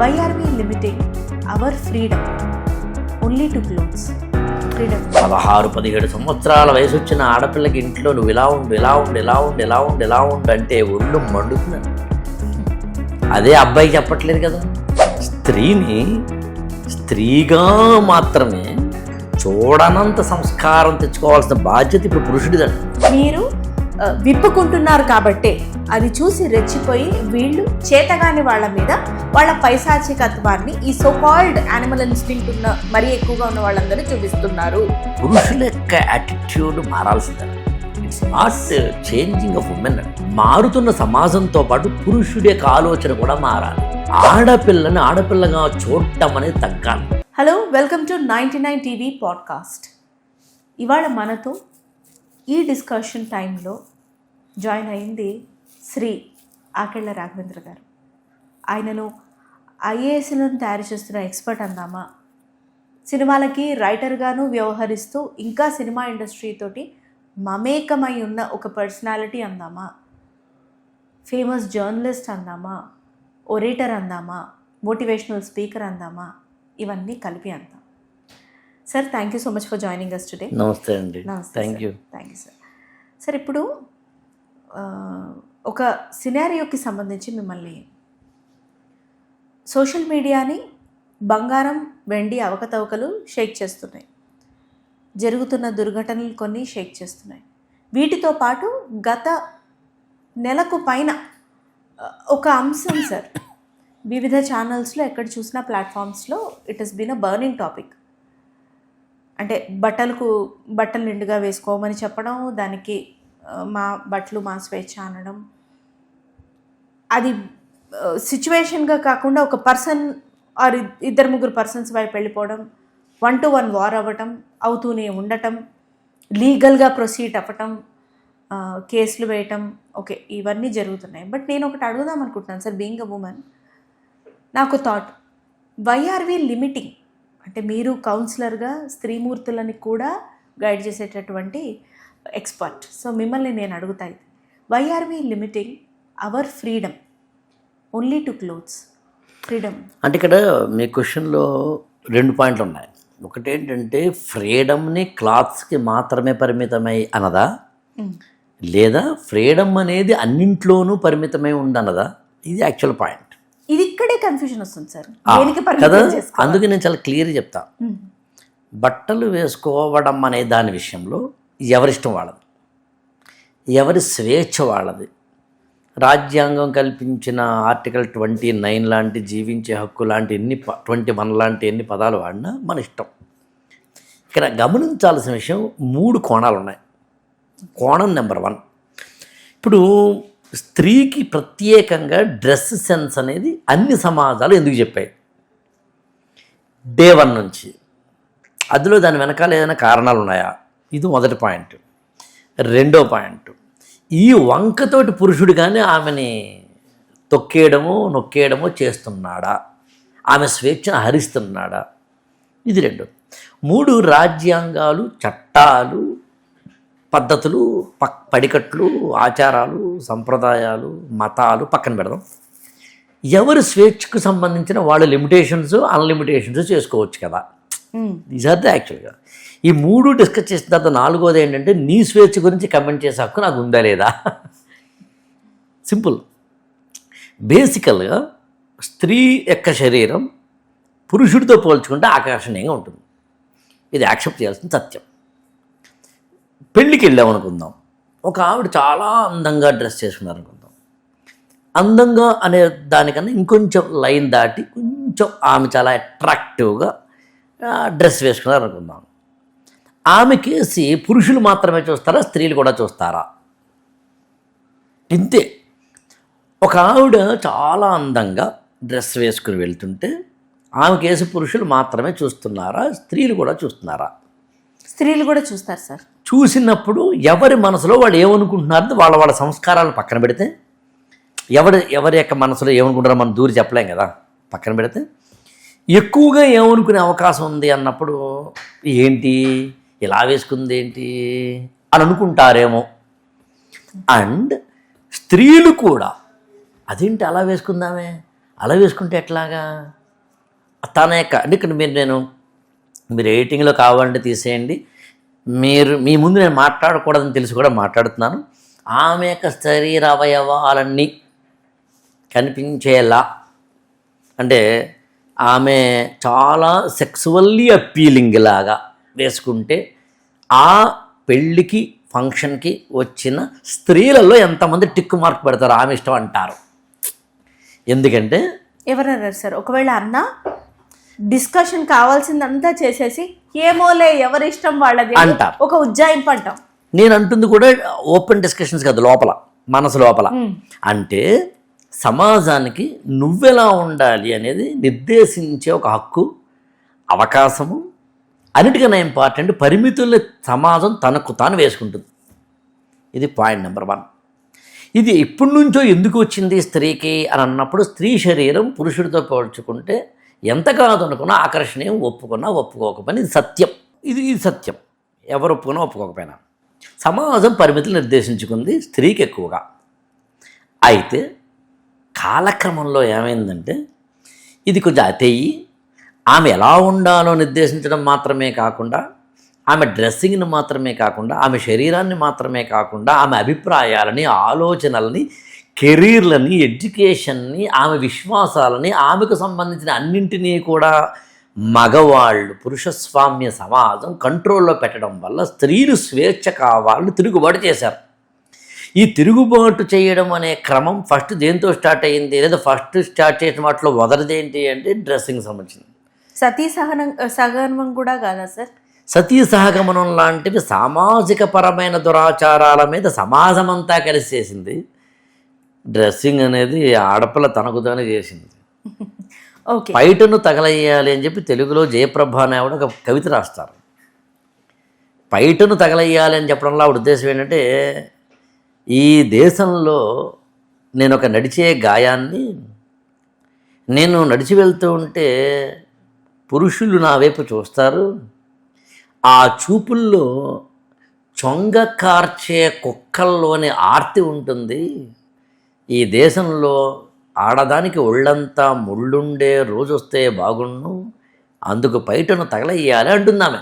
Why are we limiting our freedom only to clothes? Freedom. 16-17 సంవత్సరాల వయసు వచ్చిన ఆడపిల్లకి ఇంట్లో నువ్వు ఇలా ఉండు అంటే ఒళ్ళు మండుతున్నాను. అదే అబ్బాయికి చెప్పట్లేదు కదా. స్త్రీని స్త్రీగా మాత్రమే చూడనంత సంస్కారం తెచ్చుకోవాల్సిన బాధ్యత ఇప్పుడు పురుషుడిదండి. మీరు విప్పుకుంటున్నారు కాబట్టే అది చూసి రెచ్చిపోయి వీళ్ళు చేతగాని వాళ్ళ మీద వాళ్ళ పైశాచికత్వాన్ని ఈ సో కాల్డ్ యానిమల్ ఇన్స్టింక్ట్ ఉన్న మరీ ఎక్కువగా ఉన్న వాళ్ళందరూ చూపిస్తున్నారు. పురుషుల యొక్క యాటిట్యూడ్ మారాల్సిందే. It's not changing of women. మారుతున్న సమాజంతో పాటు పురుషుడి యొక్క ఆలోచన కూడా మారాలి. ఆడపిల్లని ఆడపిల్లగా చూడటం అనేది తగ్గాలి. Hello, welcome to 99 TV podcast. ఇవాళ మనతో ఈ డిస్కషన్ టైంలో జాయిన్ అయింది శ్రీ ఆకెళ్ళ రాఘవేంద్ర గారు. ఆయనను ఐఏఎస్లను తయారు చేస్తున్న ఎక్స్పర్ట్ అందామా, సినిమాలకి రైటర్గాను వ్యవహరిస్తూ ఇంకా సినిమా ఇండస్ట్రీతోటి మమేకమై ఉన్న ఒక పర్సనాలిటీ అందామా, ఫేమస్ జర్నలిస్ట్ అందామా, ఒరేటర్ అందామా, మోటివేషనల్ స్పీకర్ అందామా, ఇవన్నీ కలిపి అందాం. Sir, thank you so much for joining us today. నమస్తే అండి. Thank you sir. సార్, ఇప్పుడు ఒక సినారియోకి సంబంధించి మిమ్మల్ని సోషల్ మీడియాని బంగారం వెండి అవకతవకలు షేక్ చేస్తున్నాయి, జరుగుతున్న దుర్ఘటనలు కొన్ని షేక్ చేస్తున్నాయి. వీటితో పాటు గత నెలకు పైన ఒక అంశం సార్ వివిధ ఛానల్స్లో ఎక్కడ చూసినా ప్లాట్ఫామ్స్లో it has been a burning topic. అంటే బట్టలు నిండుగా వేసుకోమని చెప్పడం, దానికి మా బట్టలు మా స్వేచ్ఛ అనడం, అది సిచ్యువేషన్గా కాకుండా ఒక పర్సన్ ఆర్ 2-3 పర్సన్స్ వైపు వెళ్ళిపోవడం, 1-to-1 వార్ అవ్వటం, అవుతూనే ఉండటం, లీగల్గా ప్రొసీడ్ అవ్వటం, కేసులు వేయటం, ఓకే, ఇవన్నీ జరుగుతున్నాయి. బట్ నేను ఒకటి అడుగుదాం అనుకుంటున్నాను సార్. బీయింగ్ అ ఉమెన్, నాకు thought, why are we limiting? అంటే మీరు కౌన్సిలర్గా స్త్రీమూర్తులని కూడా గైడ్ చేసేటటువంటి ఎక్స్పర్ట్. సో మిమ్మల్ని నేను అడుగుతా, why are we limiting our freedom only to clothes? Freedom అంటే ఇక్కడ మీ క్వశ్చన్లో 2 పాయింట్లు ఉన్నాయి. ఒకటి ఏంటంటే ఫ్రీడమ్ని క్లాత్స్కి మాత్రమే పరిమితమై అన్నదా, లేదా ఫ్రీడమ్ అనేది అన్నింట్లోనూ పరిమితమై ఉండన్నదా? ఇది యాక్చువల్ పాయింట్. ఇది ఇక్కడే కన్ఫ్యూజన్ వస్తుంది సార్ కదా. అందుకే నేను చాలా క్లియర్గా చెప్తా. బట్టలు వేసుకోవడం అనే దాని విషయంలో ఎవరిష్టం వాళ్ళది, ఎవరి స్వేచ్ఛ వాళ్ళది. రాజ్యాంగం కల్పించిన ఆర్టికల్ 29 లాంటి జీవించే హక్కు లాంటి 21 లాంటి ఎన్ని పదాలు వాడినా మన ఇష్టం. ఇక్కడ గమనించాల్సిన విషయం 3 కోణాలు ఉన్నాయి. కోణం నెంబర్ 1, ఇప్పుడు స్త్రీకి ప్రత్యేకంగా డ్రెస్ సెన్స్ అనేది అన్ని సమాజాలు ఎందుకు చెప్పాయి డే 1 నుంచి? అందులో దాని వెనకాల ఏదైనా కారణాలు ఉన్నాయా? ఇది మొదటి పాయింట్. రెండో పాయింట్, ఈ వంకతోటి పురుషుడు కానీ ఆమెని నొక్కేయడమో చేస్తున్నాడా, ఆమె స్వేచ్ఛను హరిస్తున్నాడా? ఇది 2. 3, రాజ్యాంగాలు, చట్టాలు, పద్ధతులు, పడికట్లు, ఆచారాలు, సంప్రదాయాలు, మతాలు పక్కన పెడదాం. ఎవరి స్వేచ్ఛకు సంబంధించిన వాళ్ళ లిమిటేషన్స్, అన్లిమిటేషన్స్ చేసుకోవచ్చు కదా. దీస్ ఆర్ ద యాక్చువల్గా ఈ 3 డిస్కస్ చేసిన తర్వాత 4వది ఏంటంటే నీ స్వేచ్ఛ గురించి కమెంట్ చేసే హక్కు నాకు ఉందా లేదా? సింపుల్. బేసికల్గా స్త్రీ యొక్క శరీరం పురుషుడితో పోల్చుకుంటే ఆకర్షణీయంగా ఉంటుంది. ఇది యాక్సెప్ట్ చేయాల్సిన సత్యం. పెళ్ళికి వెళ్ళామనుకుందాం, ఒక ఆవిడ చాలా అందంగా డ్రెస్ చేసుకున్నారనుకుందాం. అందంగా అనే దానికన్నా ఇంకొంచెం లైన్ దాటి కొంచెం ఆమె చాలా అట్రాక్టివ్గా డ్రెస్ వేసుకున్నారనుకుందాం. ఆమె కేసి పురుషులు మాత్రమే చూస్తారా, స్త్రీలు కూడా చూస్తారా? ఇంతే. ఒక ఆవిడ చాలా అందంగా డ్రెస్ వేసుకుని వెళ్తుంటే ఆమె కేసి పురుషులు మాత్రమే చూస్తున్నారా, స్త్రీలు కూడా చూస్తున్నారా? స్త్రీలు కూడా చూస్తారు సార్. చూసినప్పుడు ఎవరి మనసులో వాళ్ళు ఏమనుకుంటున్నారో వాళ్ళ సంస్కారాలను పక్కన పెడితే, ఎవరి యొక్క మనసులో ఏమనుకుంటారో మనం దూరి చెప్పలేం కదా. పక్కన పెడితే ఎక్కువగా ఏమనుకునే అవకాశం ఉంది అన్నప్పుడు ఏంటి ఇలా వేసుకుంది ఏంటి అని అనుకుంటారేమో. అండ్ స్త్రీలు కూడా అదేంటి అలా వేసుకుందామే, అలా వేసుకుంటే ఎట్లాగా? తన యొక్క అంటే ఇక్కడ మీరు ఎడిటింగ్లో కావాలంటే తీసేయండి, మీ ముందు నేను మాట్లాడకూడదని తెలిసి కూడా మాట్లాడుతున్నాను. ఆమె యొక్క శరీర అవయవాలన్నీ కనిపించేలా, అంటే ఆమె చాలా సెక్సువల్లీ అప్పీలింగ్ లాగా వేసుకుంటే ఆ పెళ్ళికి ఫంక్షన్కి వచ్చిన స్త్రీలలో ఎంతమంది టిక్ మార్క్ పెడతారు ఆమె ఇష్టం అంటారు. ఎందుకంటే ఎవరన్నారు సార్? ఒకవేళ అన్న డిస్కషన్ కావాల్సిందంతా చేసేసి ఏమోలే ఎవరి ఇష్టం వాళ్ళది అంటారు, ఒక ఉజ్జాయింపు అంటాం. నేను అంటుంది కూడా ఓపెన్ డిస్కషన్స్ కాదు, లోపల మనసు లోపల. అంటే సమాజానికి నువ్వెలా ఉండాలి అనేది నిర్దేశించే ఒక హక్కు, అవకాశము, అన్నిటికన్నా ఇంపార్టెంట్ పరిమితుల్ని సమాజం తనకు తాను వేసుకుంటుంది. ఇది పాయింట్ నెంబర్ 1. ఇది ఇప్పటి నుంచో ఎందుకు వచ్చింది స్త్రీకి అని అన్నప్పుడు, స్త్రీ శరీరం పురుషుడితో పోల్చుకుంటే ఎంత కాదనుకున్నా ఆకర్షణీయం, ఒప్పుకున్నా ఒప్పుకోకపోయినా ఇది సత్యం. ఇది సత్యం, ఎవరు ఒప్పుకున్నా ఒప్పుకోకపోయినా సమాజం పరిమితులు నిర్దేశించుకుంది స్త్రీకి ఎక్కువగా. అయితే కాలక్రమంలో ఏమైందంటే ఇది కొంచెం అతయ్యి ఆమె ఎలా ఉండాలో నిర్దేశించడం మాత్రమే కాకుండా, ఆమె డ్రెస్సింగ్ని మాత్రమే కాకుండా, ఆమె శరీరాన్ని మాత్రమే కాకుండా, ఆమె అభిప్రాయాలని, ఆలోచనలని, కెరీర్లని, ఎడ్యుకేషన్ని, ఆమె విశ్వాసాలని, ఆమెకు సంబంధించిన అన్నింటినీ కూడా మగవాళ్ళు, పురుషస్వామ్య సమాజం కంట్రోల్లో పెట్టడం వల్ల స్త్రీలు స్వేచ్ఛ కావాలని తిరుగుబాటు చేశారు. ఈ తిరుగుబాటు చేయడం అనే క్రమం ఫస్ట్ దేంతో స్టార్ట్ అయ్యింది, లేదా ఫస్ట్ స్టార్ట్ చేసిన వాటిలో మొదటిదేంటి అంటే డ్రెస్సింగ్ సంబంధించింది. సతీ సహగమనం కూడా కాదా సార్? సతీ సహగమనం లాంటివి సామాజిక పరమైన దురాచారాల మీద సమాజం అంతా కలిసి చేసింది. డ్రెస్సింగ్ అనేది ఆడపిల్ల తనకు తానే చేసింది. ఓకే, పైటను తగలయ్యాలి అని చెప్పి తెలుగులో జయప్రభ అనే ఆవిడ ఒక కవిత రాస్తారు. పైటను తగలయ్యాలి అని చెప్పడంలో ఆవిడ ఉద్దేశం ఏంటంటే, ఈ దేశంలో నేను ఒక నడిచే గాయాన్ని, నేను నడిచి వెళ్తూ ఉంటే పురుషులు నా వైపు చూస్తారు, ఆ చూపుల్లో చొంగ కార్చే కుక్కల్లోని ఆర్తి ఉంటుంది. ఈ దేశంలో ఆడదానికి ఒళ్ళంతా ముళ్ళుండే రోజు వస్తే బాగుండు, అందుకు పైటను తగలయ్యాలి అంటుందామె.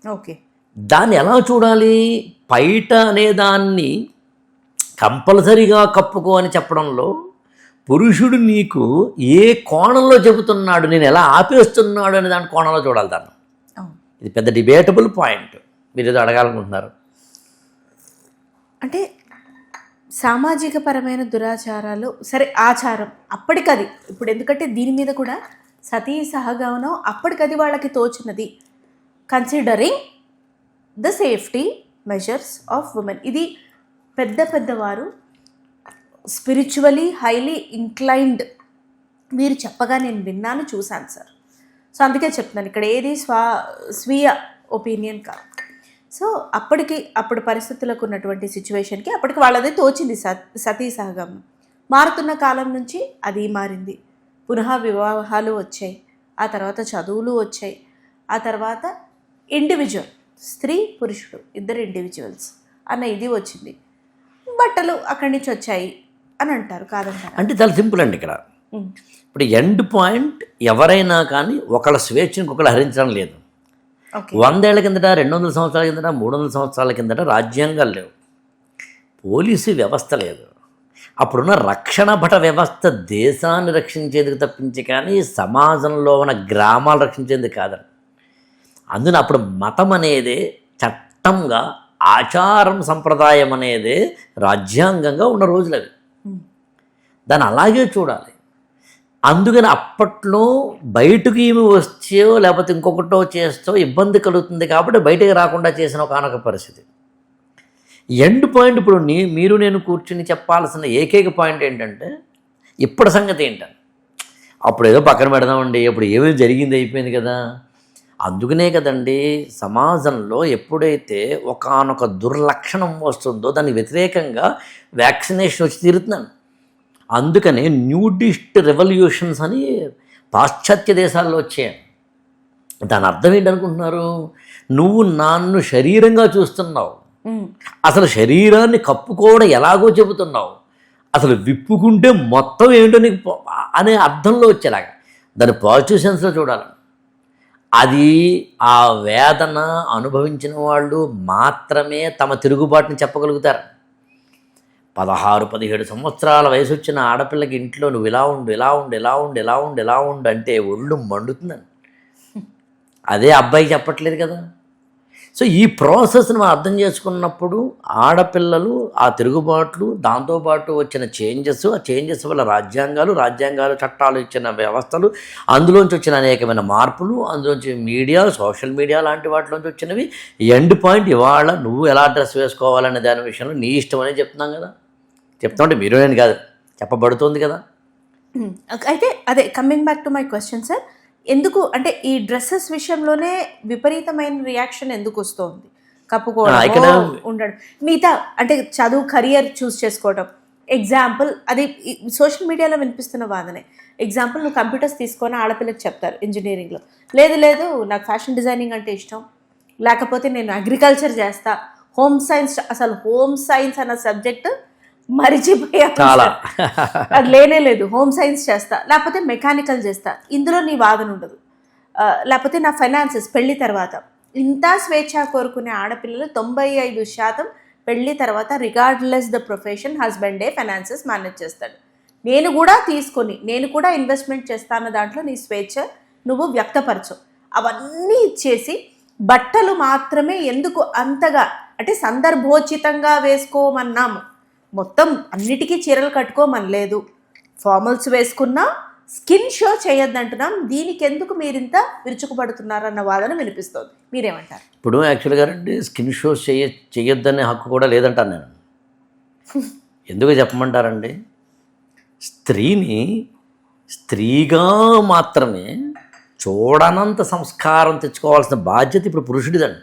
ఓకే, దాన్ని ఎలా చూడాలి? పైట అనేదాన్ని కంపల్సరీగా కప్పుకో అని చెప్పడంలో పురుషుడు నీకు ఏ కోణంలో చెబుతున్నాడు, నేను ఎలా ఆపేస్తున్నాడు అనే దాని కోణంలో చూడాలి దాన్ని. ఇది పెద్ద డిబేటబుల్ పాయింట్. మీరు ఏదో అడగాలనుకుంటున్నారు. అంటే సామాజిక పరమైన దురాచారాలు సరే, ఆచారం అప్పటికది, ఇప్పుడు ఎందుకంటే దీని మీద కూడా సతీ సహగమనం అప్పటికది వాళ్ళకి తోచినది, considering the safety measures of women. ఇది పెద్దవారు స్పిరిచువలీ హైలీ ఇంక్లైన్డ్ మీరు చెప్పగా నేను విన్నాను, చూశాను సార్. సో అందుకే చెప్తున్నాను, ఇక్కడ ఏది స్వీయ ఒపీనియన్ కాదు. సో అప్పుడు పరిస్థితులకు ఉన్నటువంటి సిచ్యువేషన్కి అప్పటికి వాళ్ళదే తోచింది సతీ సహగమనం. మారుతున్న కాలం నుంచి అది మారింది, పునః వివాహాలు వచ్చాయి, ఆ తర్వాత చదువులు వచ్చాయి, ఆ తర్వాత ఇండివిజువల్, స్త్రీ పురుషుడు ఇద్దరు ఇండివిజువల్స్ అన్న ఇది వచ్చింది, బట్టలు అక్కడి నుంచి వచ్చాయి అని అంటారు, కాదంటారు. అంటే చాలా సింపుల్ అండి. ఇక్కడ ఇప్పుడు ఎండ్ పాయింట్ ఎవరైనా కానీ ఒకళ్ళ స్వేచ్ఛను ఒకళ్ళు హరించడం లేదు. 100 ఏళ్ల కిందట, 200 సంవత్సరాల కిందట, 300 సంవత్సరాల కిందట రాజ్యాంగాలు లేవు, పోలీసు వ్యవస్థ లేదు, అప్పుడున్న రక్షణ భట వ్యవస్థ దేశాన్ని రక్షించేందుకు తప్పించి కానీ సమాజంలో ఉన్న గ్రామాలు రక్షించేందుకు కాదండి. అందున అప్పుడు మతం అనేదే చట్టంగా, ఆచారం సంప్రదాయం అనేదే రాజ్యాంగంగా ఉన్న రోజులు అవి. దాన్ని అలాగే చూడాలి. అందుకని అప్పట్లో బయటకు ఏమి వచ్చో లేకపోతే ఇంకొకటో చేస్తో ఇబ్బంది కలుగుతుంది కాబట్టి బయటకు రాకుండా చేసిన ఒకనొక పరిస్థితి. ఎండ్ పాయింట్ ఇప్పుడు మీరు నేను కూర్చుని చెప్పాల్సిన ఏకైక పాయింట్ ఏంటంటే, ఇప్పటి సంగతి ఏంటంటే, అప్పుడు ఏదో పక్కన పెడదామండి, అప్పుడు ఏమేమి జరిగింది అయిపోయింది కదా. అందుకనే కదండి సమాజంలో ఎప్పుడైతే ఒకానొక దుర్లక్షణం వస్తుందో దానికి వ్యతిరేకంగా వ్యాక్సినేషన్ వచ్చి తీరుతున్నాను. అందుకనే న్యూడిస్ట్ రెవల్యూషన్స్ అని పాశ్చాత్య దేశాల్లో వచ్చాయి. దాని అర్థం ఏంటనుకుంటున్నారు? నువ్వు నన్ను శరీరంగా చూస్తున్నావు, అసలు శరీరాన్ని కప్పుకోవడం ఎలాగో చెబుతున్నావు, అసలు విప్పుకుంటే మొత్తం ఏంటో నీకు అనే అర్థంలో వచ్చేలాగా దాని పాజిటివ్ సెన్స్లో చూడాలి. అది ఆ వేదన అనుభవించిన వాళ్ళు మాత్రమే తమ తిరుగుబాటుని చెప్పగలుగుతారు. 16-17 సంవత్సరాల వయసు వచ్చిన ఆడపిల్లకి ఇంట్లో నువ్వు ఇలా ఉండు, ఇలా ఉండు, ఇలా ఉండు, ఇలా ఉండు, ఇలా ఉండు అంటే ఒళ్ళు మండుతుందని. అదే అబ్బాయికి చెప్పట్లేదు కదా. సో ఈ ప్రాసెస్ని మనం అర్థం చేసుకున్నప్పుడు ఆడపిల్లలు ఆ తిరుగుబాట్లు, దాంతోపాటు వచ్చిన చేంజెస్, ఆ చేంజెస్ వల్ల రాజ్యాంగాలు చట్టాలు ఇచ్చిన వ్యవస్థలు, అందులోంచి వచ్చిన అనేకమైన మార్పులు, అందులోంచి మీడియా, సోషల్ మీడియా లాంటి వాటిలోంచి వచ్చినవి, ఎండ్ పాయింట్ ఇవాళ నువ్వు ఎలా డ్రెస్ వేసుకోవాలనే దాని విషయంలో నీ ఇష్టం అనేది చెప్తున్నాం కదా. చెప్తామంటే మీరు నేను కాదు, చెప్పబడుతుంది కదా. అయితే అదే coming back to my question sir, ఎందుకు అంటే ఈ డ్రెస్సెస్ విషయంలోనే విపరీతమైన రియాక్షన్ ఎందుకు వస్తుంది? కప్పుకోవడం, ఉండడం, మిగతా అంటే చదువు, కెరియర్ చూస్ చేసుకోవడం. ఎగ్జాంపుల్ అది సోషల్ మీడియాలో వినిపిస్తున్న వాదనే. ఎగ్జాంపుల్, నువ్వు కంప్యూటర్స్ తీసుకొని ఆడపిల్లకి చెప్తారు ఇంజనీరింగ్లో, లేదు నాకు ఫ్యాషన్ డిజైనింగ్ అంటే ఇష్టం, లేకపోతే నేను అగ్రికల్చర్ చేస్తా, హోమ్ సైన్స్, అసలు హోమ్ సైన్స్ అన్న సబ్జెక్ట్ మరిచిపోయా, అది లేనే లేదు, హోమ్ సైన్స్ చేస్తా, లేకపోతే మెకానికల్ చేస్తా, ఇందులో నీ వాదన ఉండదు, లేకపోతే నా ఫైనాన్సెస్ పెళ్లి తర్వాత. ఇంత స్వేచ్ఛ కోరుకునే ఆడపిల్లలు 95% పెళ్లి తర్వాత రిగార్డ్లెస్ ద ప్రొఫెషన్ హస్బెండే ఫైనాన్సెస్ మేనేజ్ చేస్తాడు. నేను కూడా ఇన్వెస్ట్మెంట్ చేస్తాను, దాంట్లో నీ స్వేచ్ఛ నువ్వు వ్యక్తపరచు. అవన్నీ ఇచ్చేసి బట్టలు మాత్రమే ఎందుకు అంతగా అంటే సందర్భోచితంగా వేసుకోమన్నాము, మొత్తం అన్నిటికీ చీరలు కట్టుకోమనలేదు, ఫార్మల్స్ వేసుకున్నా స్కిన్ షో చేయొద్దంటున్నాం, దీనికి ఎందుకు మీరింత విరుచుకుపడుతున్నారన్న వాదన వినిపిస్తుంది. మీరేమంటారు? ఇప్పుడు యాక్చువల్గా అండి స్కిన్ షో చేయొద్దనే హక్కు కూడా లేదంటాను నేను. ఎందుకు చెప్పమంటారండి, స్త్రీని స్త్రీగా మాత్రమే చూడనంత సంస్కారం తెచ్చుకోవాల్సిన బాధ్యత ఇప్పుడు పురుషుడిదండి.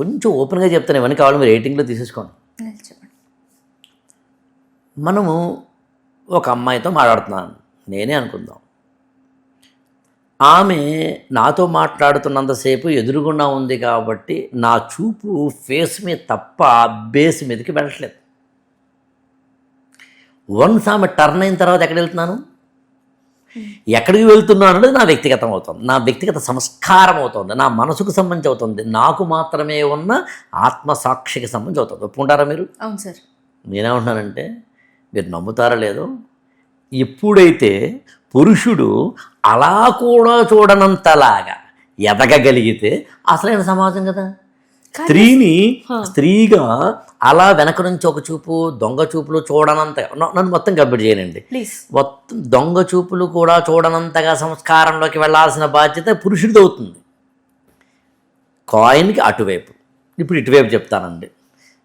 కొంచెం ఓపెన్గా చెప్తాను, ఇవన్నీ కావాలి మీరు రేటింగ్లో తీసేసుకోండి. మనము ఒక అమ్మాయితో మాట్లాడుతున్నాను నేనే అనుకుందాం, ఆమె నాతో మాట్లాడుతున్నంతసేపు ఎదురుగుండా ఉంది కాబట్టి నా చూపు ఫేస్ మీద తప్ప బేస్ మీదకి వెళ్ళట్లేదు. వన్స్ ఆమె టర్న్ అయిన తర్వాత ఎక్కడికి వెళ్తున్నాను అనేది నా వ్యక్తిగతం అవుతుంది, నా వ్యక్తిగత సంస్కారం అవుతుంది, నా మనసుకు సంబంధించి అవుతుంది, నాకు మాత్రమే ఉన్న ఆత్మసాక్షికి సంబంధించి అవుతుంది. ఒప్పుకుంటారా మీరు? అవును సార్. నేనేమంటున్నానంటే, మీరు నమ్ముతారా లేదో, ఎప్పుడైతే పురుషుడు అలా కూడా చూడనంతలాగా ఎదగగలిగితే అసలైన సమాజం కదా. స్త్రీని స్త్రీగా అలా వెనక నుంచి ఒక చూపు, దొంగ చూపులు చూడనంతగా, నన్ను మొత్తం కంప్లీట్ చేయనండి, మొత్తం దొంగ చూపులు కూడా చూడనంతగా సంస్కారంలోకి వెళ్ళాల్సిన బాధ్యత పురుషుడిది అవుతుంది. కాయిన్కి అటువైపు. ఇప్పుడు ఇటువైపు చెప్తానండి.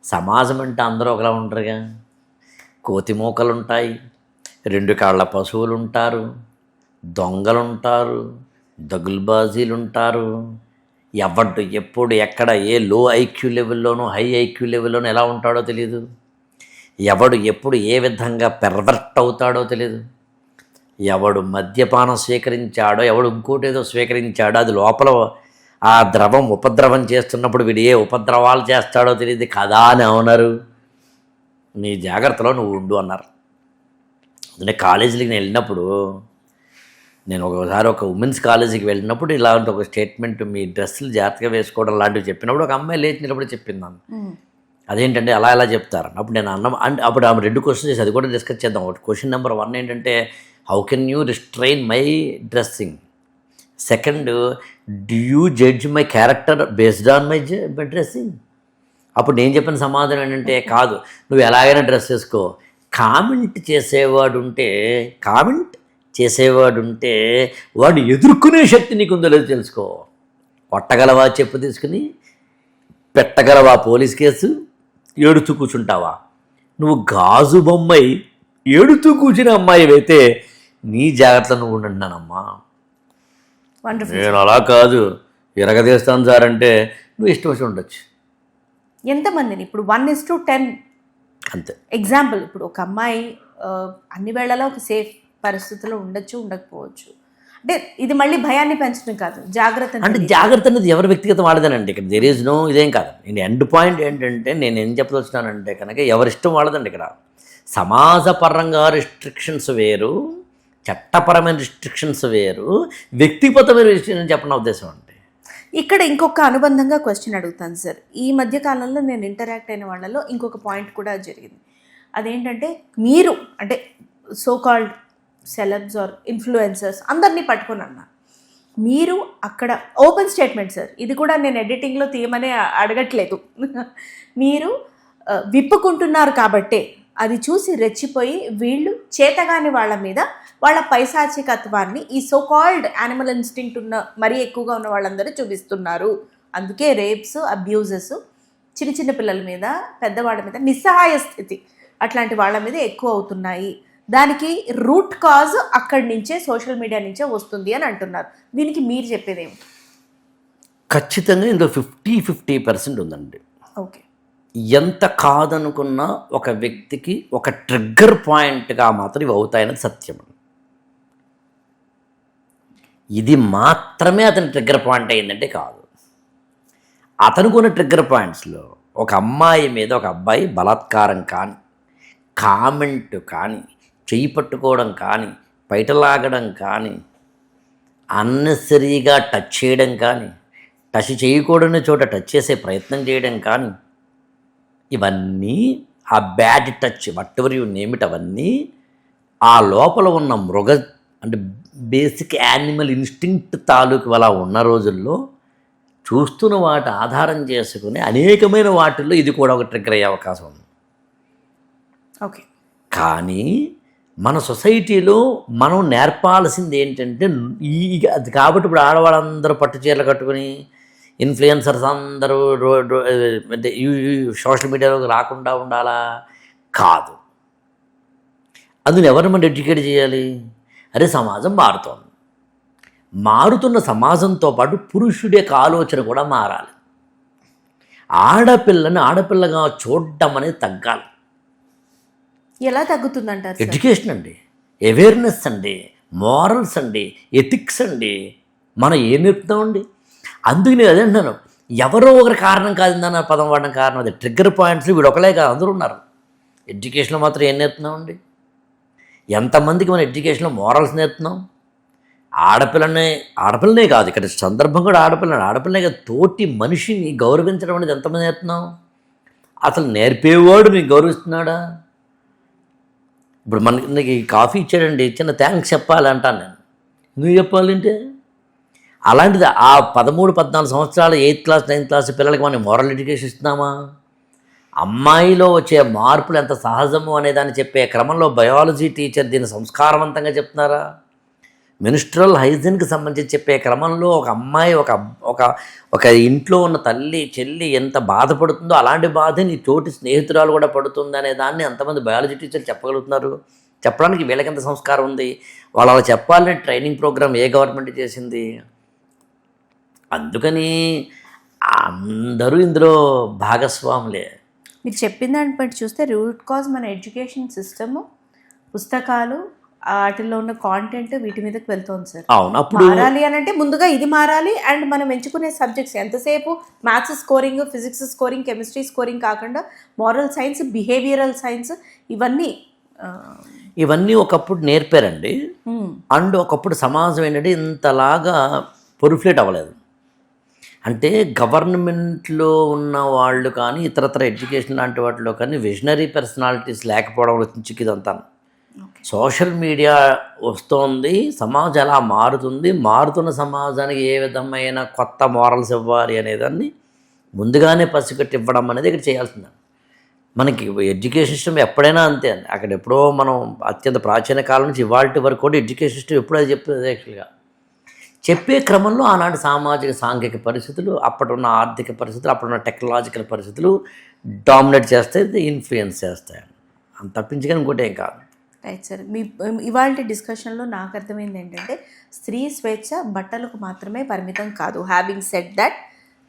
సమాజం అంటే అందరూ ఒకలా ఉంటారుగా, కోతి మూకలు ఉంటాయి, 2 కాళ్ళ పశువులు ఉంటారు, దొంగలుంటారు, దగుల్బాజీలు ఉంటారు, ఎవడు ఎప్పుడు ఎక్కడ ఏ లో ఐక్యూ లెవెల్లోనూ హై ఐక్యూ లెవెల్లోనూ ఎలా ఉంటాడో తెలియదు, ఎవడు ఎప్పుడు ఏ విధంగా పెర్వర్ట్ అవుతాడో తెలియదు, ఎవడు మద్యపానం స్వీకరించాడో, ఎవడు ఇంకోటి ఏదో స్వీకరించాడో, అది లోపల ఆ ద్రవం ఉపద్రవం చేస్తున్నప్పుడు వీడు ఏ ఉపద్రవాలు చేస్తాడో తెలియదు కదా అని అన్నారు. నీ జాగ్రత్తలో నువ్వు ఉండు అన్నారు. అందుకే కాలేజీకి నేను వెళ్ళినప్పుడు, నేను ఒకసారి ఒక ఉమెన్స్ కాలేజీకి వెళ్ళినప్పుడు ఇలాంటి ఒక స్టేట్మెంట్, మీ డ్రెస్సులు జాగ్రత్తగా వేసుకోవడం లాంటివి చెప్పినప్పుడు ఒక అమ్మాయి లేచి నిలబడి చెప్పింది నన్ను. అదేంటంటే అలా చెప్తారు. అప్పుడు నేను అన్నం అంటే అప్పుడు ఆమె 2 క్వశ్చన్స్ చేసి అది కూడా డిస్కస్ చేద్దాం. ఒకటి క్వశ్చన్ నెంబర్ 1 ఏంటంటే, how can you restrain my dressing? Second, do you judge my character based on my dressing? అప్పుడు నేను చెప్పిన సమాధానం ఏంటంటే, కాదు, నువ్వు ఎలాగైనా డ్రెస్ వేసుకో, కామెంట్ చేసేవాడుంటే వాడు ఎదుర్కొనే శక్తి నీకు ఉందో లేదో తెలుసుకో. కొట్టగలవా చెప్పు తీసుకుని, పెట్టగలవా పోలీస్ కేసు, ఏడుతూ కూర్చుంటావా? నువ్వు గాజు బొమ్మై ఏడుతూ కూర్చునే అమ్మాయి అయితే నీ జాగ్రత్తలో నువ్వు ఉంటున్నానమ్మా. నేను అలా కాదు, ఎరగదీస్తాను సార్ అంటే నువ్వు ఇష్టం వచ్చి ఉండొచ్చు. ఎంతమందిని ఇప్పుడు 1:10 అంతే. ఎగ్జాంపుల్, ఇప్పుడు ఒక అమ్మాయి అన్ని వేళలా ఒక సేఫ్ పరిస్థితుల్లో ఉండొచ్చు, ఉండకపోవచ్చు. అంటే ఇది మళ్ళీ భయాన్ని పెంచడం కాదు, జాగ్రత్త. అంటే జాగ్రత్త అనేది ఎవరి వ్యక్తిగతం వాడదేనండి. ఇక్కడ దేర్ ఈజ్ నో ఇదేం కాదు. నేను ఎండ్ పాయింట్ ఏంటంటే, నేను ఏం చెప్పదొచ్చినానంటే కనుక ఎవరిష్టం వాడదండి. ఇక్కడ సమాజపరంగా రిస్ట్రిక్షన్స్ వేరు, చట్టపరమైన రిస్ట్రిక్షన్స్ వేరు, వ్యక్తిగతమైన రిస్ట్రిక్షన్ చెప్పిన ఉద్దేశం అంటే. ఇక్కడ ఇంకొక అనుబంధంగా క్వశ్చన్ అడుగుతాను సార్. ఈ మధ్య కాలంలో నేను ఇంటరాక్ట్ అయిన వాళ్ళలో ఇంకొక పాయింట్ కూడా జరిగింది. అదేంటంటే మీరు అంటే so called celebs or influencers అందరినీ పట్టుకొని అన్నారు. మీరు అక్కడ ఓపెన్ స్టేట్మెంట్ సార్, ఇది కూడా నేను ఎడిటింగ్లో తీయమని అడగట్లేదు. మీరు విప్పుకుంటున్నారు కాబట్టే అది చూసి రెచ్చిపోయి వీళ్ళు చేతగాని వాళ్ళ మీద వాళ్ళ పైశాచికత్వాన్ని ఈ సో కాల్డ్ యానిమల్ ఇన్స్టింక్ట్ ఉన్న మరీ ఎక్కువగా ఉన్న వాళ్ళందరూ చూపిస్తున్నారు. అందుకే రేప్స్, అబ్యూజెస్ చిన్న చిన్న పిల్లల మీద, పెద్దవాళ్ళ మీద, నిస్సహాయ స్థితి అట్లాంటి వాళ్ళ మీద ఎక్కువ అవుతున్నాయి. దానికి రూట్ కాజ్ అక్కడి నుంచే, సోషల్ మీడియా నుంచే వస్తుంది అని అంటున్నారు. దీనికి మీరు చెప్పేదేమి? ఖచ్చితంగా ఇందులో 50% ఉందండి. ఓకే. ఎంత కాదనుకున్నా ఒక వ్యక్తికి ఒక ట్రిగ్గర్ పాయింట్గా మాత్రం ఇవి అవుతాయన్నది సత్యం. ఇది మాత్రమే అతని ట్రిగ్గర్ పాయింట్ అయిందంటే కాదు. అతనుకున్న ట్రిగ్గర్ పాయింట్స్లో ఒక అమ్మాయి మీద ఒక అబ్బాయి బలాత్కారం కానీ, కామెంట్ కానీ, చెయ్యి పట్టుకోవడం కానీ, బయటలాగడం కానీ, అన్నెసరీగా టచ్ చేయడం కానీ, టచ్ చేయకూడని చోట టచ్ చేసే ప్రయత్నం చేయడం కానీ, ఇవన్నీ ఆ bad touch whatever you name it, అవన్నీ ఆ లోపల ఉన్న అంటే బేసిక్ యానిమల్ ఇన్స్టింక్ట్ తాలూకు అలా ఉన్న రోజుల్లో చూస్తున్న వాటి ఆధారం చేసుకుని అనేకమైన వాటిల్లో ఇది కూడా ఒక ట్రిగ్గర్ అయ్యే అవకాశం ఉంది. ఓకే. కానీ మన సొసైటీలో మనం నేర్పాల్సింది ఏంటంటే అది కాబట్టి ఇప్పుడు ఆడవాళ్ళందరూ పట్టు చీరలు కట్టుకుని ఇన్ఫ్లుయెన్సర్స్ అందరూ అంటే సోషల్ మీడియాలోకి రాకుండా ఉండాలా? కాదు. అందులో ఎవరిని మనం ఎడ్యుకేట్ చేయాలి? అరే సమాజం మారుతోంది, మారుతున్న సమాజంతో పాటు పురుషుడి యొక్క ఆలోచన కూడా మారాలి. ఆడపిల్లని ఆడపిల్లగా చూడడం అనేది తగ్గాలి. ఎలా తగ్గుతుందంటారు? ఎడ్యుకేషన్ అండి, అవేర్నెస్ అండి, మోరల్స్ అండి, ఎథిక్స్ అండి. మనం ఏం నేర్పుతామండి? అందుకు నేను అదే అంటున్నాను, ఎవరో ఒకరి కారణం కాదు పదం వాడడం కారణం. అది ట్రిగ్గర్ పాయింట్స్ వీడు ఒకలే కాదు, అందరూ ఉన్నారు. ఎడ్యుకేషన్లో మాత్రం ఏం నేర్పుతున్నామండి? ఎంతమందికి మనం ఎడ్యుకేషన్లో మోరల్స్ నేర్పుతున్నాం? ఆడపిల్లనే కాదు, ఇక్కడ సందర్భం కూడా ఆడపిల్లనే కాదు, తోటి మనిషిని గౌరవించడం అనేది ఎంతమంది నేర్పుతున్నాం? అసలు నేర్పేవాడు నీకు గౌరవిస్తున్నాడా? ఇప్పుడు మనకి కాఫీ ఇచ్చాడండి, చిన్న థ్యాంక్స్ చెప్పాలి అంటాను నేను. నువ్వు చెప్పాలంటే అలాంటిది ఆ 13-14 సంవత్సరాలు 8th క్లాస్ 9th క్లాస్ పిల్లలకి మనం మోరల్ ఎడ్యుకేషన్ ఇస్తున్నామా? అమ్మాయిలో వచ్చే మార్పులు ఎంత సహజము అనేదాన్ని చెప్పే క్రమంలో బయాలజీ టీచర్ దీన్ని సంస్కారవంతంగా చెప్తున్నారా? మినిస్ట్రల్ హైజీన్కి సంబంధించి చెప్పే క్రమంలో ఒక అమ్మాయి ఒక ఇంట్లో ఉన్న తల్లి చెల్లి ఎంత బాధపడుతుందో అలాంటి బాధ నీ తోటి స్నేహితురాలు కూడా పడుతుంది అనే దాన్ని ఎంతమంది బయాలజీ టీచర్లు చెప్పగలుగుతున్నారు? చెప్పడానికి వీళ్ళకి ఎంత సంస్కారం ఉంది? వాళ్ళు అలా చెప్పాలని ట్రైనింగ్ ప్రోగ్రామ్ ఏ గవర్నమెంట్ చేసింది? అందుకని అందరూ ఇందులో భాగస్వాములే. మీరు చెప్పిన దాన్ని బట్టి చూస్తే రూట్ కాజ్ మన ఎడ్యుకేషన్ సిస్టము, పుస్తకాలు, వాటిల్లో ఉన్న కాంటెంట్ వీటి మీదకి వెళ్తుంది సార్. అవును. అప్పుడు మారాలి అని అంటే ముందుగా ఇది మారాలి. అండ్ మనం ఎంచుకునే సబ్జెక్ట్స్ ఎంతసేపు maths scoring, physics scoring, chemistry scoring కాకుండా మారల్ సైన్స్, బిహేవియరల్ సైన్స్ ఇవన్నీ ఒకప్పుడు నేర్పారండి. అండ్ ఒకప్పుడు సమాజం ఏంటంటే ఇంతలాగా పొరిఫ్లేట్ అవ్వలేదు. అంటే గవర్నమెంట్లో ఉన్న వాళ్ళు కానీ ఇతరత్ర ఎడ్యుకేషన్ లాంటి వాటిలో కానీ విజనరీ పర్సనాలిటీస్ లేకపోవడం వచ్చింది. ఇదంతా సోషల్ మీడియా వస్తోంది, సమాజం ఎలా మారుతుంది, మారుతున్న సమాజానికి ఏ విధమైన కొత్త మోరల్స్ ఇవ్వాలి అనేదాన్ని ముందుగానే పసిగట్టి ఇవ్వడం అనేది ఇక్కడ చేయాల్సింది. మనకి ఎడ్యుకేషన్ సిస్టమ్ ఎప్పుడైనా అంతే అండి. అక్కడ ఎప్పుడో మనం అత్యంత ప్రాచీన కాలం నుంచి ఇవాళ వరకు కూడా ఎడ్యుకేషన్ సిస్టమ్ ఎప్పుడో చెప్తుంది. యాక్చువల్గా చెప్పే క్రమంలో ఆనాటి సామాజిక సాంఘిక పరిస్థితులు, అప్పుడున్న ఆర్థిక పరిస్థితులు, అప్పుడున్న టెక్నాలజికల్ పరిస్థితులు డామినేట్ చేస్తాయి, ఇన్ఫ్లుయెన్స్ చేస్తాయి. అంత తప్పించుకొని ఇంకోటి ఏం కాదు. Right sir. మీ ఇవాళ డిస్కషన్లో నాకు అర్థమైంది ఏంటంటే స్త్రీ స్వేచ్ఛ బట్టలకు మాత్రమే పరిమితం కాదు. హ్యావింగ్ సెడ్ దట్,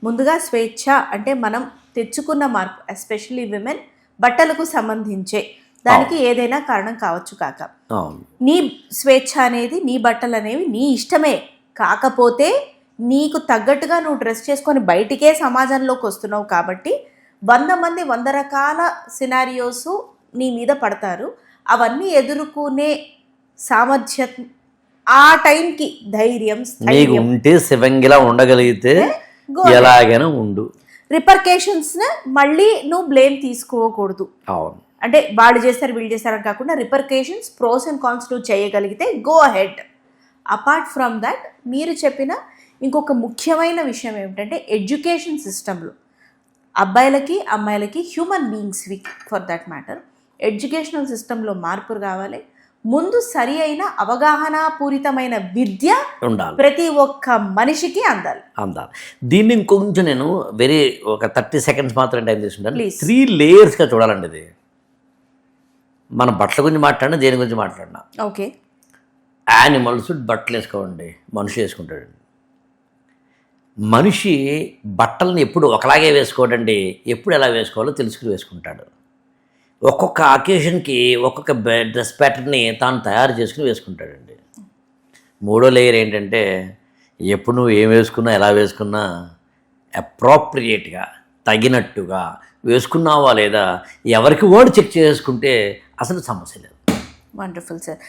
ముందుగా స్వేచ్ఛ అంటే మనం తెచ్చుకున్న మార్పు, ఎస్పెషల్లీ విమెన్ బట్టలకు సంబంధించే దానికి ఏదైనా కారణం కావచ్చు కాక, నీ స్వేచ్ఛ అనేది, నీ బట్టలు అనేవి నీ ఇష్టమే, కాకపోతే నీకు తగ్గట్టుగా నువ్వు డ్రెస్ చేసుకొని బయటికే సమాజంలోకి వస్తున్నావు కాబట్టి 100 మంది 100 రకాల సినారియోస్ నీ మీద పడతారు. అవన్నీ ఎదుర్కొనే సామర్థ్యం, ఆ టైంకి ధైర్యం, నీకు స్థైర్యం, ఉంటే శివంగిలా ఉండగలిగితే ఎలాగైనా ఉండు. రిపర్కేషన్స్ మళ్ళీ నువ్వు బ్లేమ్ తీసుకోకూడదు. అవును, అంటే వాళ్ళు చేస్తారు వీళ్ళు చేస్తారని కాకుండా రిపర్కేషన్స్, ప్రోస్ అండ్ కాన్స్ నువ్వు చేయగలిగితే go ahead. Apart from that మీరు చెప్పిన ఇంకొక ముఖ్యమైన విషయం ఏమిటంటే ఎడ్యుకేషన్ సిస్టంలో అబ్బాయిలకి అమ్మాయిలకి, హ్యూమన్ బీయింగ్స్వి ఫర్ దట్ మ్యాటర్, ఎడ్యుకేషనల్ సిస్టంలో మార్పులు కావాలి. ముందు సరి అయిన అవగాహనాపూరితమైన విద్య ఉండాలి, ప్రతి ఒక్క మనిషికి అందాలి. దీన్ని ఇంకొంచెం నేను ఒక 30 seconds మాత్రం టైం తీసుకుంటాను. Please. 3 layers చూడాలండి. ఇది మన బట్టల గురించి మాట్లాడినా, దేని గురించి మాట్లాడినా, ఓకే, యానిమల్స్ బట్టలు వేసుకోండి, మనిషి వేసుకుంటాడండి. మనిషి బట్టలను ఎప్పుడు ఒకలాగే వేసుకోడండి, ఎప్పుడు ఎలా వేసుకోవాలో తెలుసుకుని వేసుకుంటాడు. ఒక్కొక్క అకేషన్కి ఒక్కొక్క డ్రెస్ ప్యాటర్న్ని తాను తయారు చేసుకుని వేసుకుంటాడండి. 3వ లేయర్ ఏంటంటే ఎప్పుడు నువ్వు ఏం వేసుకున్నా, ఎలా వేసుకున్నా అప్రోప్రియేట్గా, తగినట్టుగా వేసుకున్నావా లేదా ఎవరికి ఓడి చెక్ చేసుకుంటే అసలు సమస్య లేదు. Wonderful sir.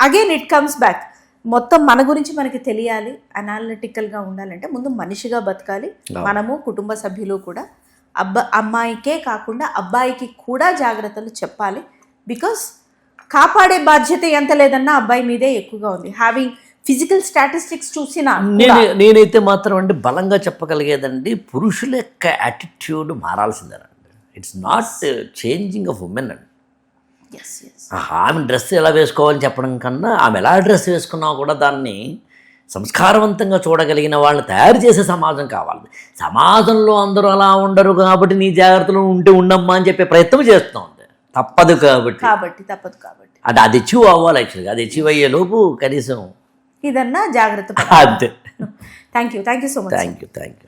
Again it comes back, మొత్తం మన గురించి మనకి తెలియాలి, అనాలిటికల్గా ఉండాలంటే ముందు మనిషిగా బతకాలి. మనము కుటుంబ సభ్యులు కూడా అమ్మాయికే కాకుండా అబ్బాయికి కూడా జాగ్రత్తలు చెప్పాలి. బికాస్ కాపాడే బాధ్యత ఎంత లేదన్నా అబ్బాయి మీదే ఎక్కువగా ఉంది. హ్యావింగ్ ఫిజికల్ స్టాటిస్టిక్స్ చూసినా నేనైతే మాత్రం అంటే బలంగా చెప్పగలిగేదండి, పురుషుల యొక్క యాటిట్యూడ్ మారాల్సిందేనండి. It's not changing of women అండి. ఆమె డ్రెస్ ఎలా వేసుకోవాలని చెప్పడం కన్నా ఆమె ఎలా డ్రెస్ వేసుకున్నా కూడా దాన్ని సంస్కారవంతంగా చూడగలిగిన వాళ్ళని తయారు చేసే సమాజం కావాలి. సమాజంలో అందరూ అలా ఉండరు కాబట్టి నీ జాగ్రత్తలు ఉంటే ఉండమ్మా అని చెప్పే ప్రయత్నం చేస్తూ ఉంది. తప్పదు కాబట్టి అంటే అది అచీవ్ అవ్వాలి. యాక్చువల్గా అది అచీవ్ అయ్యే లోపు కనీసం ఇదన్నా జాగ్రత్త. అంతే. Thank you so much. Thank you.